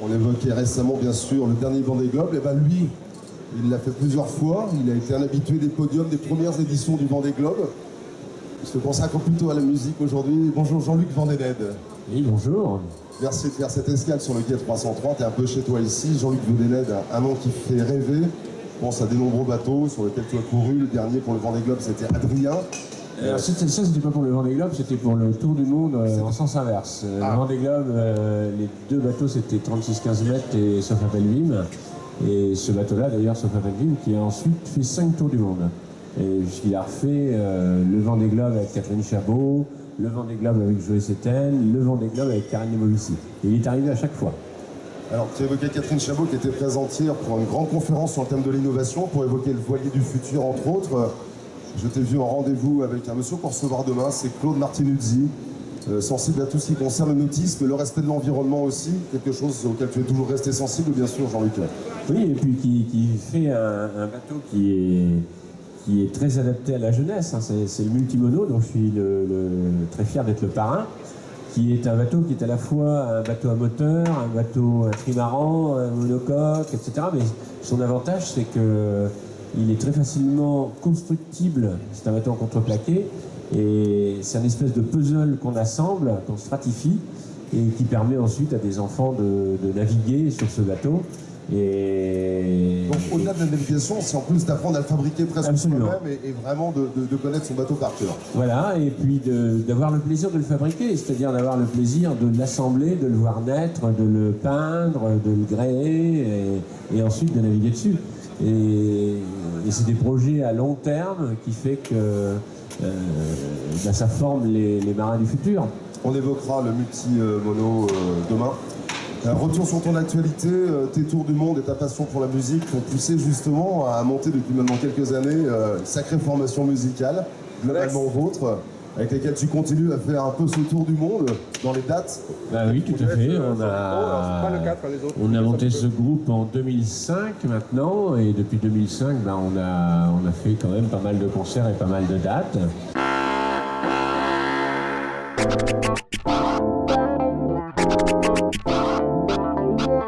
On évoquait récemment, bien sûr, le dernier Vendée Globe. Et ben lui, il l'a fait plusieurs fois. Il a été un habitué des podiums des premières éditions du Vendée Globe. Il se consacre plutôt à la musique aujourd'hui. Bonjour Jean-Luc Vandened. Oui, bonjour. Merci de faire cette escale sur le quai 330. Tu es un peu chez toi ici. Jean-Luc Vandened, un nom qui fait rêver. Je pense à des nombreux bateaux sur lesquels tu as couru. Le dernier pour le Vendée Globe, c'était Adrien. Alors, c'était pas pour le Vendée Globe, c'était pour le Tour du Monde en sens inverse. Le Vendée Globe, les deux bateaux, c'était 36-15 mètres et Sofa Pelvim. Et ce bateau-là, d'ailleurs, Sofa Pelvim, qui a ensuite fait 5 tours du monde. Et puisqu'il a refait le Vendée Globe avec Catherine Chabot, le Vendée Globe avec Joël Setten, le Vendée Globe avec Karine Movici. Et il est arrivé à chaque fois. Alors, tu évoquais Catherine Chabot qui était présente hier pour une grande conférence sur le thème de l'innovation, pour évoquer le voilier du futur, entre autres. Je t'ai vu en rendez-vous avec un monsieur qu'on recevra demain, c'est Claude Martinuzzi, sensible à tout ce qui concerne le nautisme, le respect de l'environnement aussi, quelque chose auquel tu es toujours resté sensible, bien sûr, Jean-Luc. Oui, et puis qui fait un bateau qui est très adapté à la jeunesse. Hein. C'est le Multimono, dont je suis très fier d'être le parrain, qui est un bateau qui est à la fois un bateau à moteur, un bateau un trimaran, un monocoque, etc. Mais son avantage, c'est que il est très facilement constructible. C'est un bateau en contreplaqué et c'est un espèce de puzzle qu'on assemble, qu'on stratifie et qui permet ensuite à des enfants de naviguer sur ce bateau. Et donc au-delà de la navigation, c'est en plus d'apprendre à le fabriquer presque soi-même et vraiment de connaître son bateau par cœur. Voilà, et puis d'avoir le plaisir de le fabriquer, c'est-à-dire d'avoir le plaisir de l'assembler, de le voir naître, de le peindre, de le gréer et ensuite de naviguer dessus. Et c'est des projets à long terme qui fait que ça forme les marins du futur. On évoquera le multi-mono demain. Retour sur ton actualité, tes tours du monde et ta passion pour la musique t'ont poussé justement à monter depuis maintenant quelques années une sacrée formation musicale, globalement vôtre, avec lesquelles tu continues à faire un peu ce tour du monde dans les dates. Bah oui, tout à fait. On a monté ce groupe en 2005 maintenant, et depuis 2005, on a fait quand même pas mal de concerts et pas mal de dates.